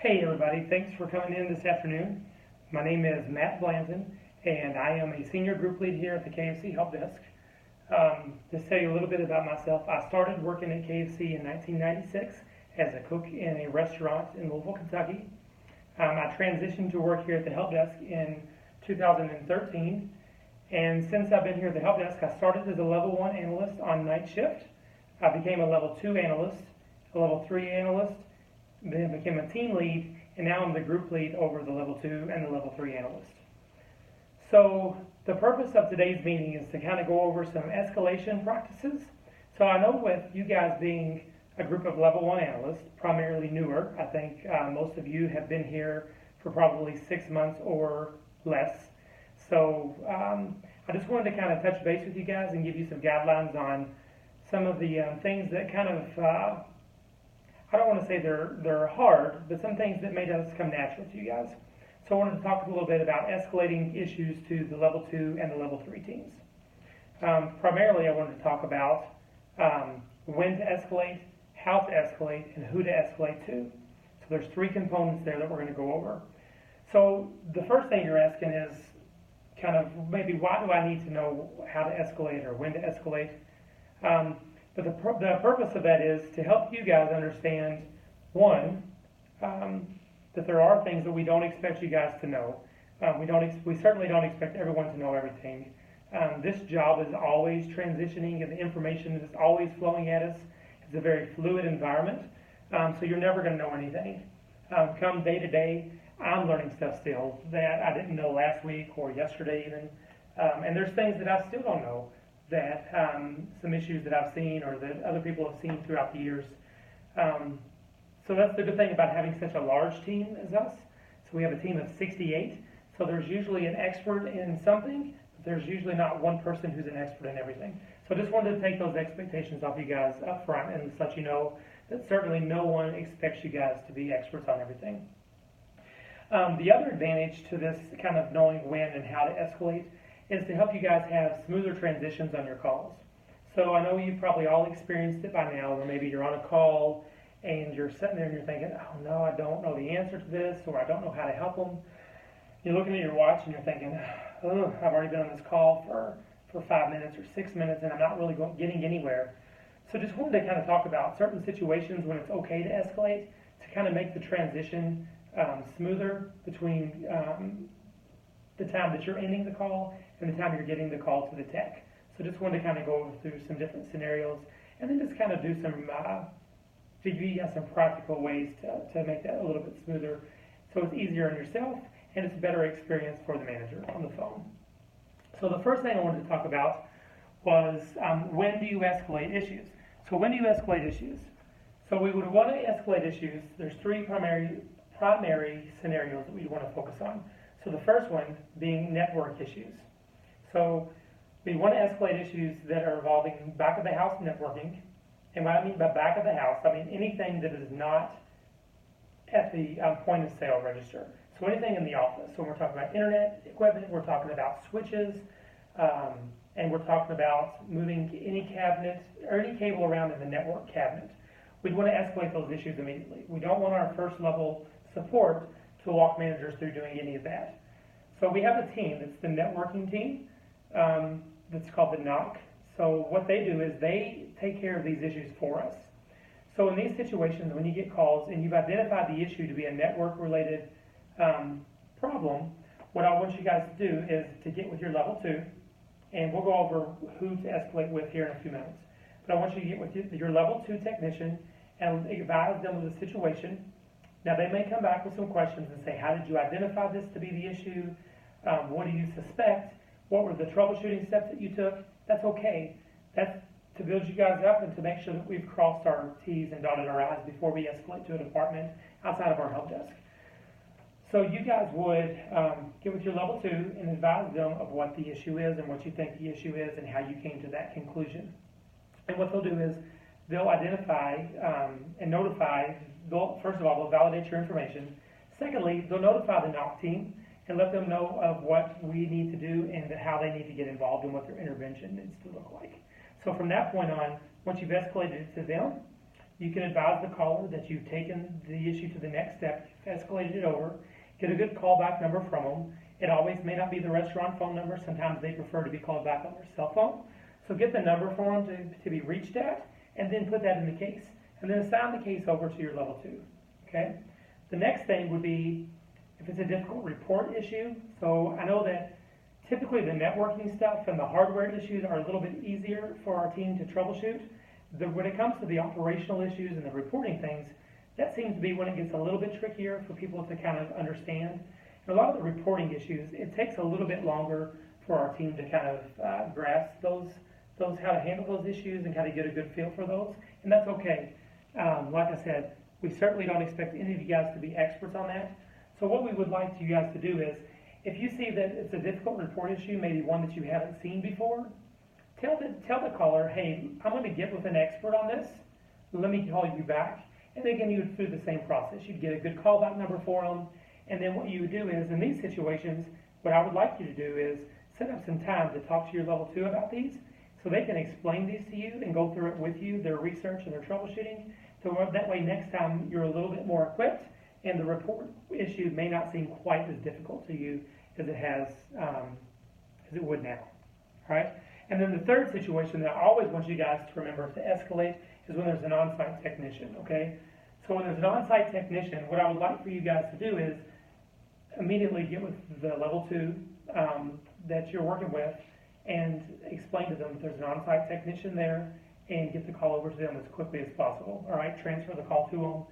Hey everybody, thanks for coming in this afternoon. My name is Matt Blanton and I am a senior group lead here at the KFC Help Desk. Just tell you a little bit about myself. I started working at KFC in 1996 as a cook in a restaurant in Louisville, Kentucky. I transitioned to work here at the Help Desk in 2013, and since I've been here at the Help Desk, I started as a level 1 analyst on night shift. I became a level 2 analyst, a level 3 analyst, then became a team lead, and now I'm the group lead over the level 2 and the level 3 analyst. So the purpose of today's meeting is to kind of go over some escalation practices. So I know with you guys being a group of level 1 analysts, primarily newer, I think most of you have been here for probably 6 months or less. So I just wanted to kind of touch base with you guys and give you some guidelines on some of the things that kind of I don't want to say they're hard, but some things that made us come natural to you guys. So I wanted to talk a little bit about escalating issues to the level 2 and the level 3 teams. Primarily, I wanted to talk about when to escalate, how to escalate, and who to escalate to. So there's 3 components there that we're going to go over. So the first thing you're asking is kind of maybe why do I need to know how to escalate or when to escalate? But the purpose of that is to help you guys understand, one, that there are things that we don't expect you guys to know. We certainly don't expect everyone to know everything. This job is always transitioning and the information is always flowing at us. It's a very fluid environment, so you're never going to know anything. Come day to day, I'm learning stuff still that I didn't know last week or yesterday even, and there's things that I still don't know, that some issues that I've seen or that other people have seen throughout the years. So that's the good thing about having such a large team as us. So we have a team of 68. So there's usually an expert in something, but there's usually not one person who's an expert in everything. So I just wanted to take those expectations off you guys up front and just let you know that certainly no one expects you guys to be experts on everything. The other advantage to this kind of knowing when and how to escalate is to help you guys have smoother transitions on your calls. So I know you've probably all experienced it by now, where maybe you're on a call and you're sitting there and you're thinking, oh no, I don't know the answer to this, or I don't know how to help them. You're looking at your watch and you're thinking, oh, I've already been on this call for 5 minutes or 6 minutes and I'm not really getting anywhere. So just wanted to kind of talk about certain situations when it's okay to escalate to kind of make the transition smoother between the time that you're ending the call and the time you're getting the call to the tech. So just wanted to kind of go through some different scenarios and then just kind of do some, give you guys some practical ways to make that a little bit smoother so it's easier on yourself and it's a better experience for the manager on the phone. So the first thing I wanted to talk about was when do you escalate issues? So when do you escalate issues? So we would want to escalate issues. There's 3 primary scenarios that we want to focus on. So the first one being network issues. So we want to escalate issues that are involving back of the house networking. And what I mean by back of the house, I mean anything that is not at the point of sale register. So anything in the office. So we're talking about internet equipment, we're talking about switches, and we're talking about moving any cabinet or any cable around in the network cabinet. We'd want to escalate those issues immediately. We don't want our first level support to walk managers through doing any of that. So we have a team that's the networking team that's called the NOC. So what they do is they take care of these issues for us. So in these situations, when you get calls and you've identified the issue to be a network-related problem, what I want you guys to do is to get with your level 2, and we'll go over who to escalate with here in a few minutes. But I want you to get with your level 2 technician and advise them of the situation. Now they may come back with some questions and say, how did you identify this to be the issue? What do you suspect? What were the troubleshooting steps that you took? That's okay. That's to build you guys up and to make sure that we've crossed our T's and dotted our I's before we escalate to a department outside of our help desk. So you guys would get with your level 2 and advise them of what the issue is and what you think the issue is and how you came to that conclusion. And what they'll do is they'll identify and notify, first of all, they'll validate your information. Secondly, they'll notify the NOC team and let them know of what we need to do and how they need to get involved and what their intervention needs to look like. So from that point on, once you've escalated it to them, you can advise the caller that you've taken the issue to the next step, you've escalated it over, get a good callback number from them. It always may not be the restaurant phone number. Sometimes they prefer to be called back on their cell phone. So get the number for them to be reached at, and then put that in the case. And then assign the case over to your level 2. Okay? The next thing would be if it's a difficult report issue. So I know that typically the networking stuff and the hardware issues are a little bit easier for our team to troubleshoot. When it comes to the operational issues and the reporting things, that seems to be when it gets a little bit trickier for people to kind of understand. And a lot of the reporting issues, it takes a little bit longer for our team to kind of grasp those how to handle those issues and kind of get a good feel for those. And that's okay. Like I said, we certainly don't expect any of you guys to be experts on that. So what we would like you guys to do is, if you see that it's a difficult report issue, maybe one that you haven't seen before, tell the caller, hey, I'm going to get with an expert on this. Let me call you back. And again, you would do the same process. You'd get a good callback number for them. And then what you would do is, in these situations, what I would like you to do is set up some time to talk to your level 2 about these, so they can explain these to you and go through it with you, their research and their troubleshooting. So that way next time you're a little bit more equipped, and the report issue may not seem quite as difficult to you as it would now. All right? And then the third situation that I always want you guys to remember to escalate is when there's an on-site technician, okay? So when there's an on-site technician, what I would like for you guys to do is immediately get with the level 2 that you're working with and explain to them that there's an on-site technician there, and get the call over to them as quickly as possible. All right, transfer the call to them.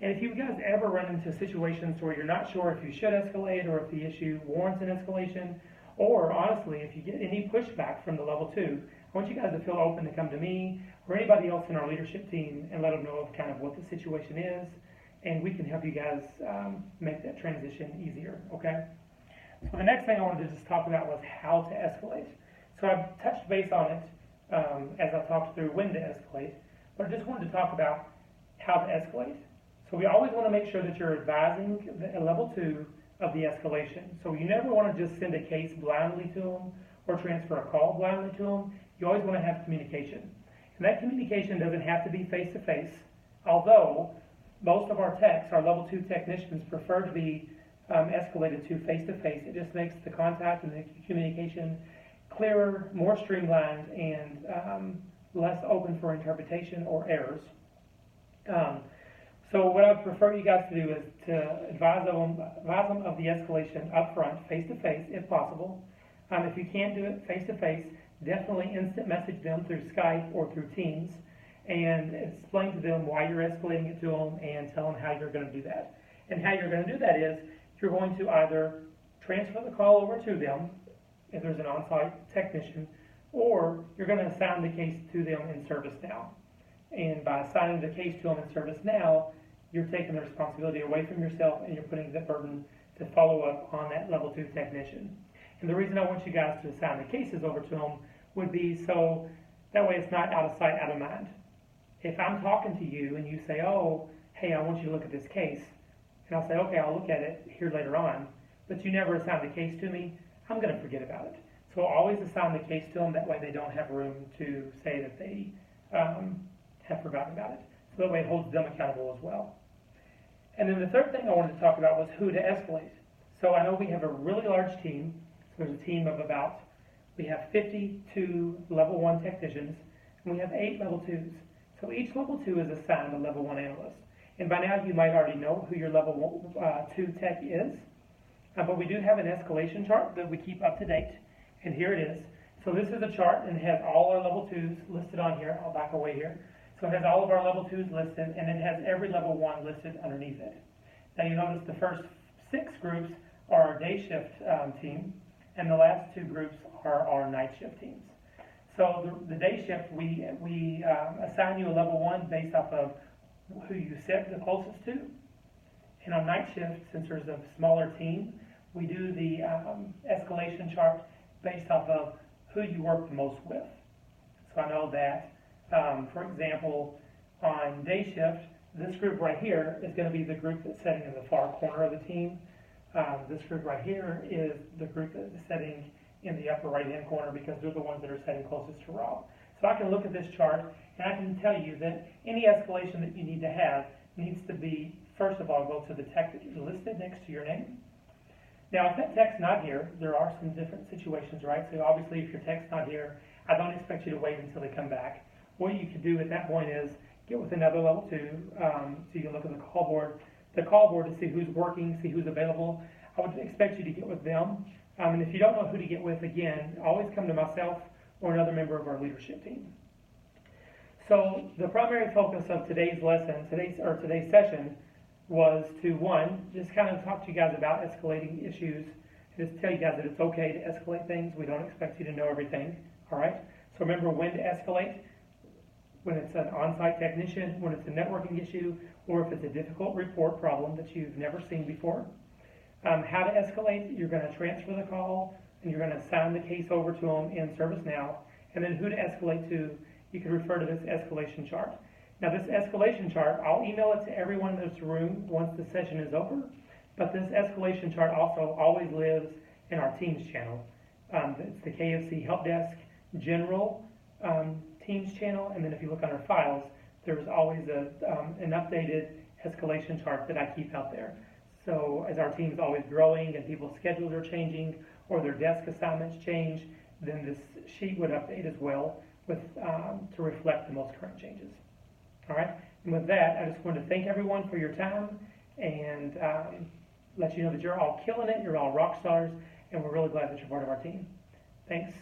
And if you guys ever run into situations where you're not sure if you should escalate or if the issue warrants an escalation, or honestly, if you get any pushback from the level 2, I want you guys to feel open to come to me or anybody else in our leadership team and let them know of kind of what the situation is, and we can help you guys make that transition easier, okay? So the next thing I wanted to just talk about was how to escalate. So I've touched base on it as I talked through when to escalate, but I just wanted to talk about how to escalate. So we always want to make sure that you're advising the level 2 of the escalation. So you never want to just send a case blindly to them or transfer a call blindly to them. You always want to have communication. And that communication doesn't have to be face-to-face, although most of our techs, our level 2 technicians, prefer to be escalated to face-to-face. It just makes the contact and the communication clearer, more streamlined, and less open for interpretation or errors. So what I would prefer you guys to do is to advise them of the escalation up front, face-to-face, if possible. If you can't do it face-to-face, definitely instant message them through Skype or through Teams and explain to them why you're escalating it to them and tell them how you're going to do that. And how you're going to do that is you're going to either transfer the call over to them if there's an on-site technician, or you're going to assign the case to them in ServiceNow. And by assigning the case to them in ServiceNow, you're taking the responsibility away from yourself and you're putting the burden to follow up on that level 2 technician. And the reason I want you guys to assign the cases over to them would be so that way it's not out of sight, out of mind. If I'm talking to you and you say, oh, hey, I want you to look at this case, and I'll say, okay, I'll look at it here later on, but you never assign the case to me, I'm going to forget about it. So always assign the case to them, that way they don't have room to say that they have forgotten about it. So that way it holds them accountable as well. And then the third thing I wanted to talk about was who to escalate. So I know we have a really large team. So there's a team of we have 52 level 1 technicians, and we have 8 level 2s. So each level 2 is assigned a level 1 analyst. And by now you might already know who your level 2 tech is. But we do have an escalation chart that we keep up to date. And here it is. So this is a chart, and it has all our level 2s listed on here. I'll back away here. So it has all of our level 2s listed, and it has every level 1 listed underneath it. Now you notice the first 6 groups are our day shift team, and the last 2 groups are our night shift teams. So the day shift, we assign you a level 1 based off of who you sit the closest to. And on night shift, since there's a smaller team, we do the escalation chart based off of who you work the most with. So I know that, for example, on day shift, this group right here is going to be the group that's sitting in the far corner of the team. This group right here is the group that is sitting in the upper right-hand corner because they're the ones that are sitting closest to Rob. So I can look at this chart and I can tell you that any escalation that you need to have needs to be, first of all, go to the tech that is listed next to your name. Now, if that tech's not here, there are some different situations, right? So obviously, if your tech's not here, I don't expect you to wait until they come back. What you could do at that point is get with another level 2, so you can look at the call board to see who's working, see who's available. I would expect you to get with them. And if you don't know who to get with, again, always come to myself or another member of our leadership team. So the primary focus of today's lesson, today's session, was to, one, just kind of talk to you guys about escalating issues, and just tell you guys that it's okay to escalate things. We don't expect you to know everything, all right? So remember when to escalate, when it's an on-site technician, when it's a networking issue, or if it's a difficult report problem that you've never seen before. How to escalate, you're going to transfer the call, and you're going to assign the case over to them in ServiceNow, and then who to escalate to, you can refer to this escalation chart. Now this escalation chart, I'll email it to everyone in this room once the session is over, but this escalation chart also always lives in our Teams channel. It's the KFC Help Desk General Teams channel, and then if you look on our files, there's always an updated escalation chart that I keep out there. So as our team's always growing and people's schedules are changing or their desk assignments change, then this sheet would update as well with to reflect the most current changes. All right, and with that, I just want to thank everyone for your time and let you know that you're all killing it, you're all rock stars, and we're really glad that you're part of our team. Thanks.